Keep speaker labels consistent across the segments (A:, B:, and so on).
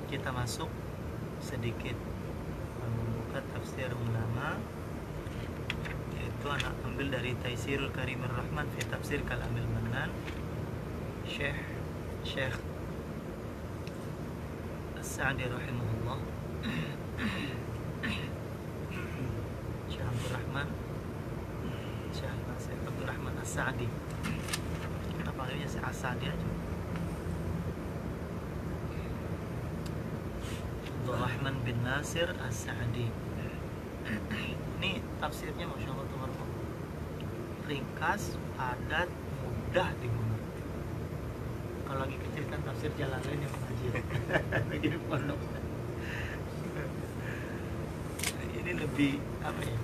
A: kita masuk sedikit membuka tafsir ulama, yaitu anak ambil dari Taisirul Karimir Rahman fi Tafsir Kalamil Mannan, Syekh As-Sa'di rahimahullah, Syekh Abdul Rahman As-Sa'di. Kita panggilnya Syekh As-Sa'di aja. Abdul Rahman bin Nasir As-Sa'di. Ini tafsirnya Masya Allah teman-teman, ringkas, padat, mudah dimengerti. Kalau lagi kecil kan tafsir Jalalain yang mengaji lagi di pondok. Ini lebih apa ya,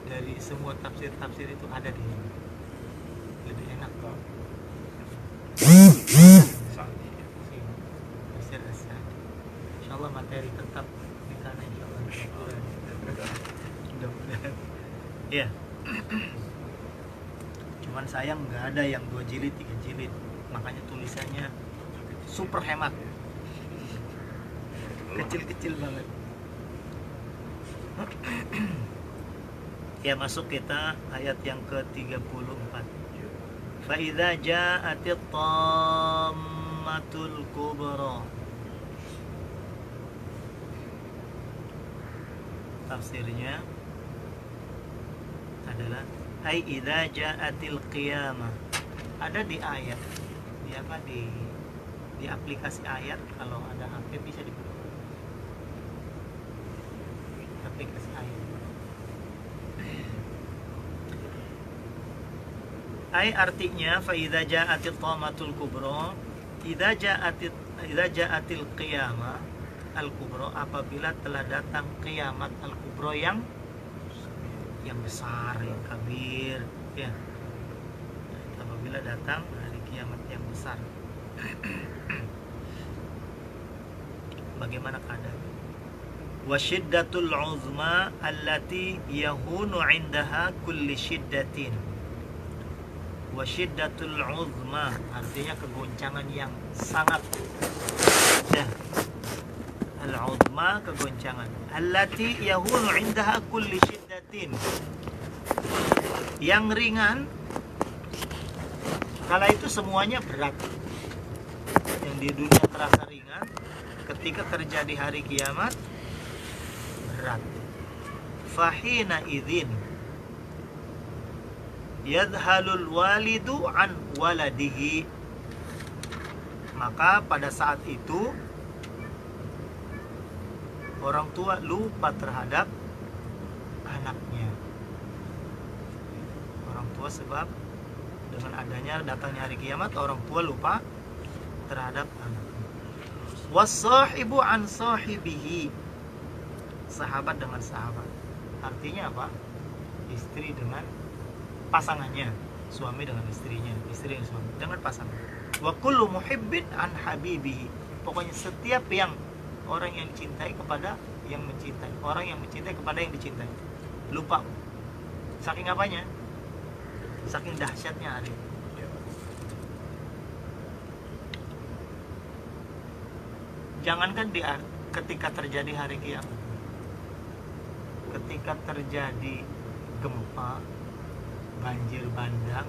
A: dari semua tafsir itu ada di sini, lebih enak kok. Tafsir As-Sa'di, insyaallah materi tetap di sana insyaallah. Mudah-mudahan. Ya. Cuman sayang nggak ada yang 2 jilid, 3 jilid. Makanya tulisannya super hemat. Kecil-kecil banget. Ya, masuk kita ayat yang ke-34. Fa idza ja'atit tammatul kubra. Tafsirnya adalah ai idza ja'atil qiyamah. Ada di ayat, di aplikasi ayat. Kalau ada HP bisa dibuka aplikasi ayat. Ai artinya fa idza ja'atit tamatul kubra, idza ja'atil qiyamah al kubra, apabila telah datang kiamat al kubra yang besar, yang kabir, ya. Apabila datang hari kiamat yang besar. Bagaimana keadaan? Wa syiddatul uzma allati yahunu 'indaha kulli syiddatin. Wa syiddatul uzma artinya kegoncangan yang sangat. Ya. Al-uzma, kegoncangan. Allati yahunu 'indaha kulli syiddatin. Yang ringan kala itu semuanya berat. Yang di dunia terasa ringan, ketika terjadi hari kiamat berat. Fahina idzin yadhalul walidu an waladihi, maka pada saat itu orang tua lupa terhadap anaknya. Orang tua, sebab dengan adanya datangnya hari kiamat, orang tua lupa terhadap anaknya. Was-sahibu an sahibihi, sahabat dengan sahabat. Artinya apa? Istri dengan pasangannya, suami dengan istrinya, istri dengan suami dengan pasangan. Wa kullu muhibbin an habibihi, pokoknya setiap yang orang yang dicintai kepada yang mencintai, orang yang mencintai kepada yang dicintai. Lupa. Saking apanya? Saking dahsyatnya hari. Jangankan ketika terjadi hari kiamat, ketika terjadi gempa, banjir bandang,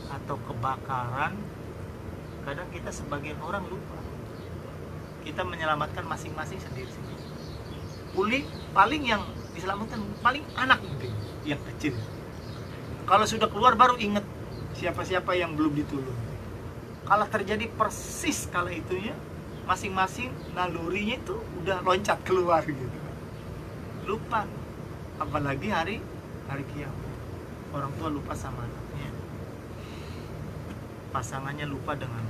A: atau kebakaran, kadang kita sebagian orang lupa. Kita menyelamatkan masing-masing sendiri-sendiri. Paling yang diselamatkan paling anak mungkin, yang kecil. Kalau sudah keluar baru ingat siapa-siapa yang belum ditolong. Kalau terjadi persis kala itunya, masing-masing nalurinya itu udah loncat keluar gitu. Lupa. Apalagi hari kiamat. Orang tua lupa sama anaknya. Pasangannya lupa dengan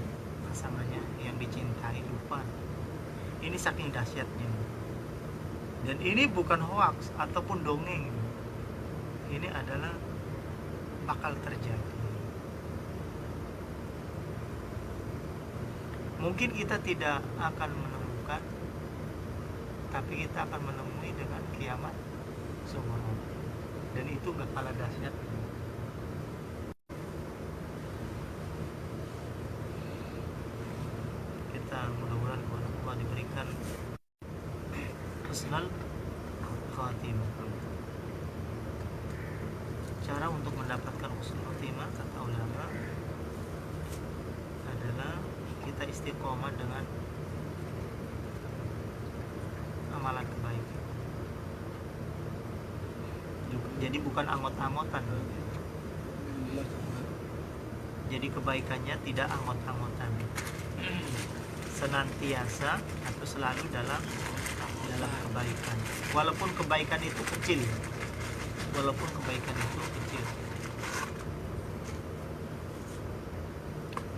A: pasangannya yang dicintai, lupa. Ini saking dahsyatnya. Dan ini bukan hoaks ataupun dongeng. Ini adalah bakal terjadi. Mungkin kita tidak akan menemukan, tapi kita akan menemui dengan kiamat subhanallah. Dan itu gak kalah dahsyat. Kita mudah-mudahan Allah diberikan husnul khatimah. Cara untuk mendapatkan husnul khatimah kata ulama adalah kita istiqomah dengan amalan kebaikan. Jadi bukan anggot-anggotan. Jadi kebaikannya tidak anggot-anggotan. Senantiasa atau selalu dalam kebaikan. Walaupun kebaikan itu kecil.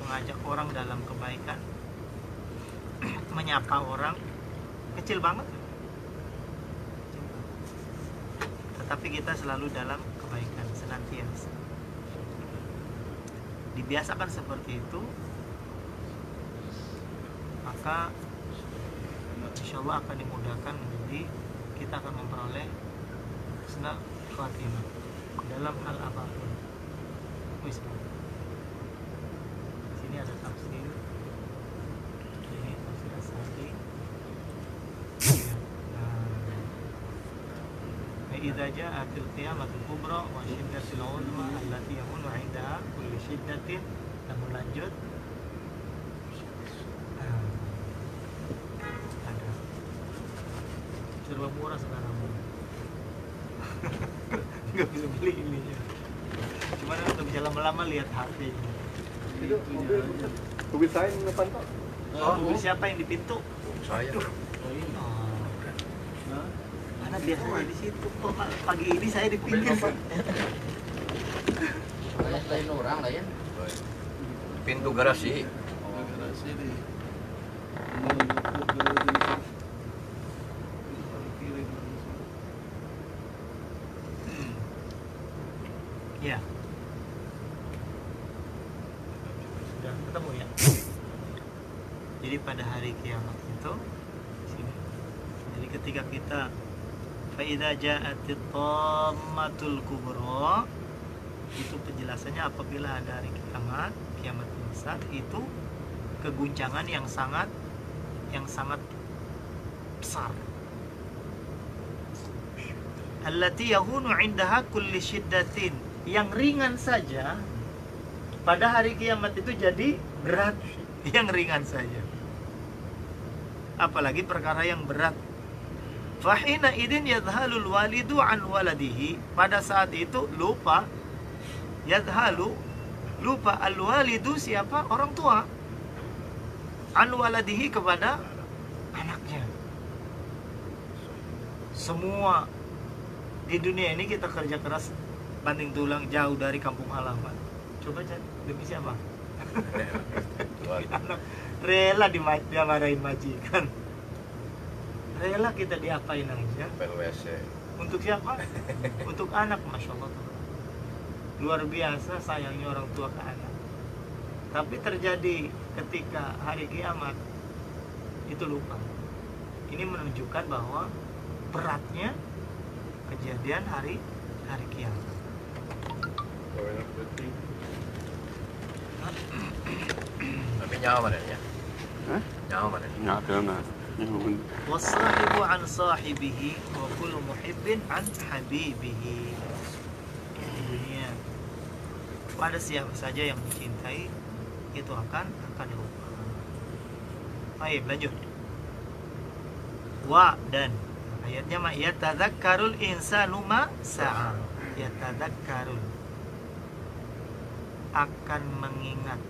A: Mengajak orang dalam kebaikan, menyapa orang kecil banget. Tetapi kita selalu dalam kebaikan senantiasa. Dibiasakan seperti itu, maka insya Allah akan dimudahkan. Jadi kita akan memperoleh husnul khatimah dalam hal apapun. Sini ada tafsir. Ini tafsir As-Sa'di. Idza ja'atil qiyamatul kubra wa syiddatul 'uzma allati yakunu 'indaha kullu syiddatin. Namun lanjut ada serba murah sekarang. Nggak bisa beli ininya. Cuman untuk bisa lama-lama lihat HP-nya.
B: Itu mobil saya ngepan Pak.
A: Mobil siapa yang di pintu?
B: Saya.
A: Mana biasanya di situ. Pagi ini saya di pinggir.
C: Lain orang lah ya.
B: Pintu garasi.
A: Ya. Sudah ketemu ya. Jadi pada hari kiamat itu sini. Jadi ketika kita fa idza ja'atit tammatul kubra, itu penjelasannya apabila ada hari kiamat besar, itu keguncangan yang sangat besar. Allati yahunu 'indaha kulli syiddatin, yang ringan saja pada hari kiamat itu jadi berat, yang ringan saja. Apalagi perkara yang berat. Fahina idin yadhalul walidu an waladihi, pada saat itu lupa al walidu, siapa? Orang tua, an waladihi, kepada anaknya. Semua di dunia ini kita kerja keras banting tulang jauh dari kampung halaman. Coba cari demi siapa? Anak rela dimarahin majikan, rela kita diapain aja. Untuk siapa? Untuk anak. Masya Allah, luar biasa sayangnya orang tua ke anak. Tapi terjadi ketika hari kiamat itu lupa. Ini menunjukkan bahwa beratnya kejadian hari kiamat.
B: Tapi nyawa mana ya? Nyawa mana?
D: Nyawa.
A: Wasahibu an sahibihi wa kullu muhibbin an habibihi. Dunia, pada siapa saja yang mencintai itu akan lupa. Baik, lanjut. Wa, dan ayatnya ma yatadzakkarul insanu ma sa'a. Yatadzakkarul, akan mengingat,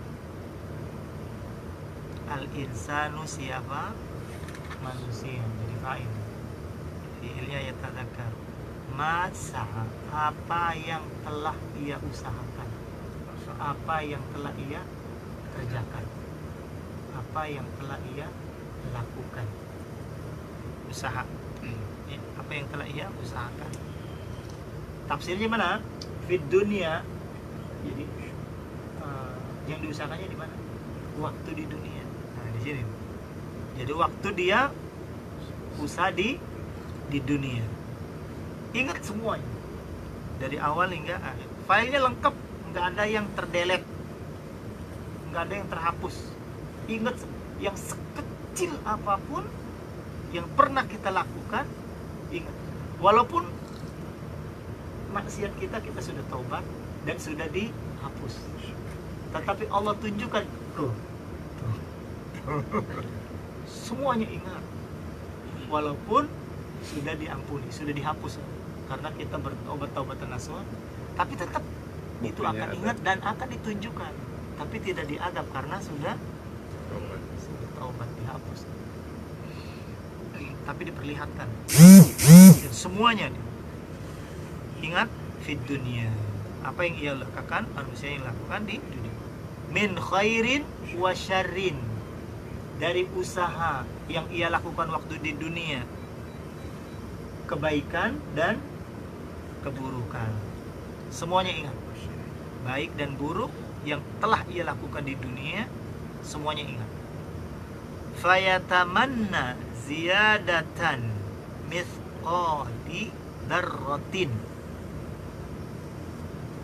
A: al insanu, siapa? Manusia. Jadi fa'il, fi'ilnya yatadzakkar. Ma sa'a, apa yang telah ia usahakan, apa yang telah ia kerjakan, apa yang telah ia lakukan. Usaha, apa yang telah ia usahakan. Tafsirnya mana? Fid dunia. Jadi yang diusahakannya di mana? Waktu di dunia. Nah, di sini. Jadi waktu dia usaha di dunia. Ingat semuanya dari awal hingga akhir. Filenya lengkap, nggak ada yang terdelete, nggak ada yang terhapus. Ingat yang sekecil apapun yang pernah kita lakukan, ingat, walaupun maksiat kita sudah taubat dan sudah dihapus, tetapi Allah tunjukkan tuh. Semuanya ingat, walaupun sudah diampuni, sudah dihapus, karena kita bertobat taubatan nasuha, tapi tetap itu akan ingat dan akan ditunjukkan, tapi tidak diadab karena sudah taubat, dihapus, tapi diperlihatkan semuanya. Ingat fid dunia, apa yang ia lakukan, manusia yang lakukan di dunia, min khairin wa syarrin, dari usaha yang ia lakukan waktu di dunia, kebaikan dan keburukan, semuanya ingat. Baik dan buruk yang telah ia lakukan di dunia, semuanya ingat. Fayatamanna ziyadatan mithqali dzarratin.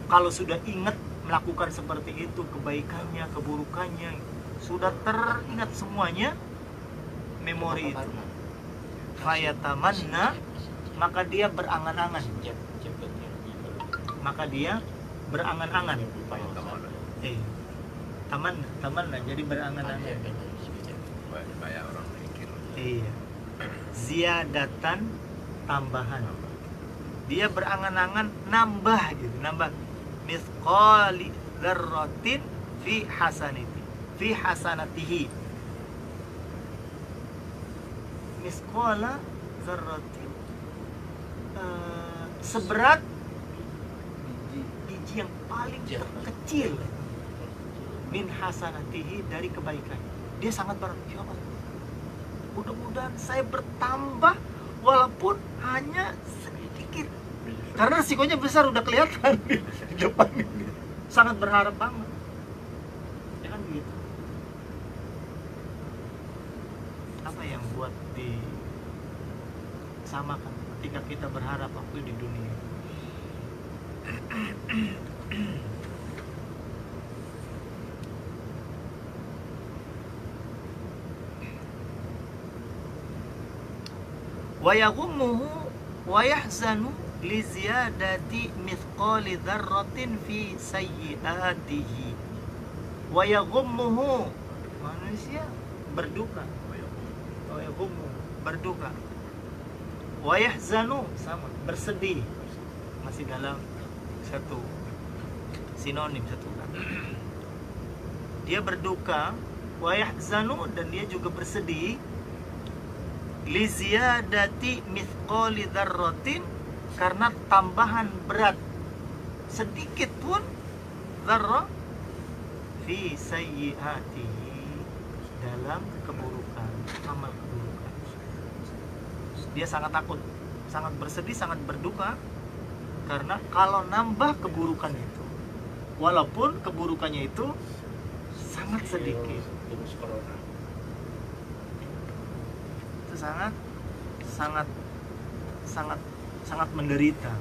A: Kalau sudah ingat melakukan seperti itu, kebaikannya, keburukannya, sudah teringat semuanya, memori itu. Fayatamanna, maka dia berangan-angan. Maka dia berangan-angan. Tamanna, jadi berangan-angan.
B: Banyak orang mikir.
A: Iya. Ziyadatan, tambahan. Dia berangan-angan nambah gitu, nambah. Mithqali dzarratin fi hasanatihi. Mithqala dzarratin, seberat biji yang paling kecil min hasanatihi, dari kebaikan. Dia sangat berharap, ya Allah, mudah-mudahan saya bertambah walaupun hanya sedikit, karena resikonya besar, udah kelihatan di depan ini. Sangat berharap banget, ya kan gitu. Apa yang buat disamakan ketika kita berharap waktu di dunia? Wa yaghummuhu wa yahzanu li ziyadati mithqali dzarratin fi sayyi'atihi. Wa yaghummuhu, manusia berduka. Wa yaghummuhu, berduka. Wa yahzanu, sama, bersedih, masih dalam satu sinonim, satu kata. Dia berduka, wa yahzanu, dan dia juga bersedih, li ziyadati mithqali dzarratin, karena tambahan berat sedikit pun, dzarrah, fi sayyi'atihi, dalam keburukan, amal keburukan. Dia sangat takut, sangat bersedih, sangat berduka, karena kalau nambah keburukan itu, walaupun keburukannya itu sangat sedikit, itu sangat menderita.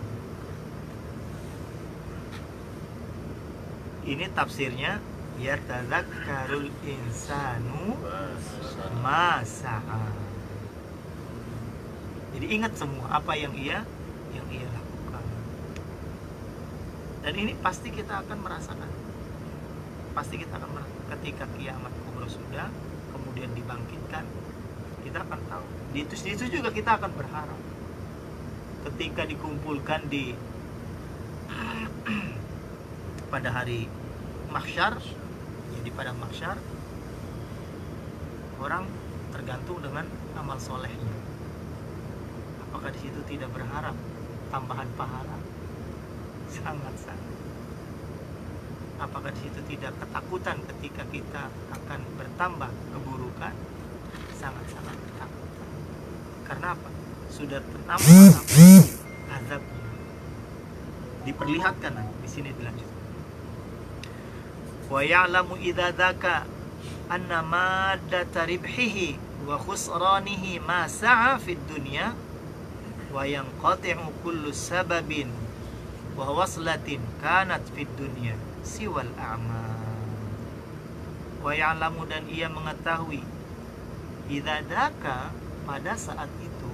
A: Ini tafsirnya, yatadzakkarul insanu ma sa'a. Jadi ingat semua apa yang ia lakukan. Dan ini pasti kita akan merasakan. Pasti kita akan merasakan ketika kiamat kubra sudah, kemudian dibangkitkan, kita akan tahu. Di situ juga kita akan berharap. Ketika dikumpulkan di pada hari mahsyar, jadi pada mahsyar orang tergantung dengan amal solehnya. Apakah di situ tidak berharap tambahan pahala? Sangat-sangat. Apakah di situ tidak ketakutan ketika kita akan bertambah keburukan? Sangat-sangat ketakutan. Karena apa? Sudah tertambah azabnya. Diperlihatkan di sini dilanjutkan. Wa ya'lamu idza dzaka anna maddata ribhihi wa khusranihi ma sa'a fid dunya wa yanqati'u kullu sababin wa waslatin kanat fid dunya siwal a'mal. Wa ya'lamu, dan ia mengetahui, idza daka, pada saat itu,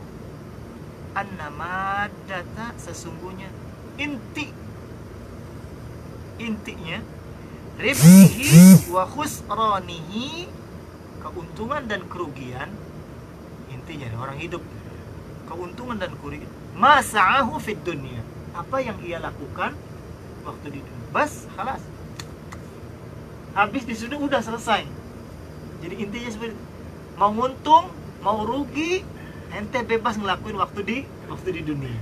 A: annama data, sesungguhnya intinya ribhihi wa khusranihi, keuntungan dan kerugian, intinya orang hidup, keuntungan dan kerugian, masa'ahu fid dunya, apa yang ia lakukan waktu di dunia. Bas, khalas, habis di sini udah selesai. Jadi intinya seperti itu. Mau untung, mau rugi, ente bebas ngelakuin waktu di dunia.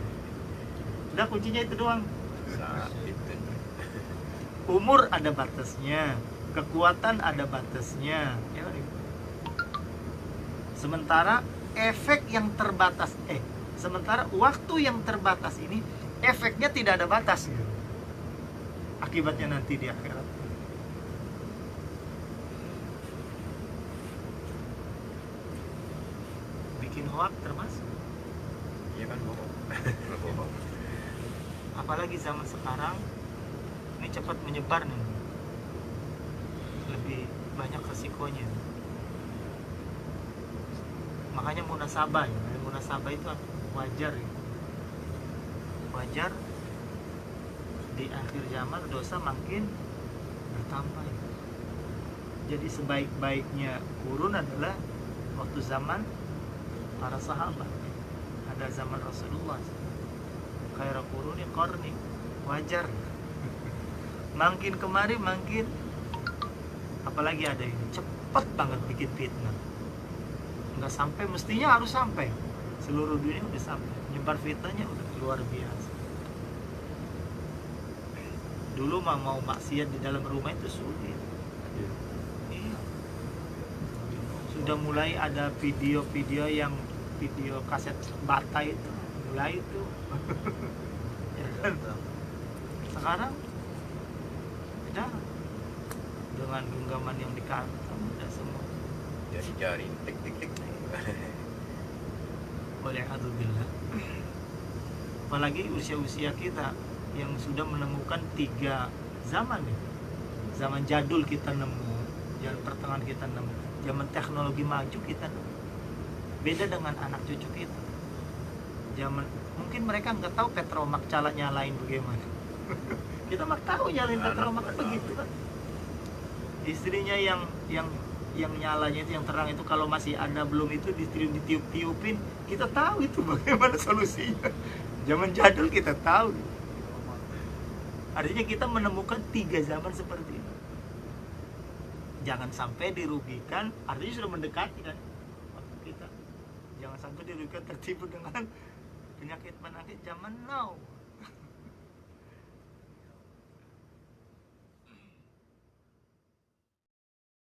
A: Udah, kuncinya itu doang.
B: Saat itu.
A: Umur ada batasnya, kekuatan ada batasnya, ya kan? Sementara efek yang terbatas, sementara waktu yang terbatas ini efeknya tidak ada batas, gitu. Akibatnya nanti di akhirat. Bikin hoak termasuk.
B: Iya kan, bohong. Bohong.
A: Apalagi zaman sekarang ini cepat menyebar nih, lebih banyak resikonya. Makanya munasabah ya, munasabah itu wajar ya. Wajar di akhir zaman dosa makin bertambah ya. Jadi sebaik-baiknya kurun adalah waktu zaman para sahabat. Ada zaman Rasulullah, khairu quruni qarni, wajar. Makin kemari makin, apalagi ada ini cepet banget bikin fitnah. Nggak sampai, mestinya harus sampai, seluruh dunia udah sampai, nyebar fitnahnya udah luar biasa. Dulu mah mau maksiat di dalam rumah itu sulit. Iya. Sudah mulai ada video-video yang video kaset bata itu, mulai itu. Ya kan? Sekarang udah dengan genggaman yang di kantong udah semua.
B: Jadi jari tik tik tik.
A: Waliyahzubillah. Apalagi usia-usia kita yang sudah menemukan 3 zaman nih. Zaman jadul kita nemu, zaman pertengahan kita nemu, zaman teknologi maju kita nemu. Beda dengan anak cucu kita. Zaman mungkin mereka nggak tahu petromak cara nyalain bagaimana. Kita mah tahu nyalain petromak begitu kan. Istrinya yang nyalanya itu, yang terang itu, kalau masih ada belum itu ditiup-tiupin, kita tahu itu bagaimana solusinya. Zaman jadul kita tahu. Artinya kita menemukan 3 zaman seperti itu. Jangan sampai dirugikan, artinya sudah mendekati kan waktu kita. Jangan sampai dirugikan, tertipu dengan penyakit zaman now.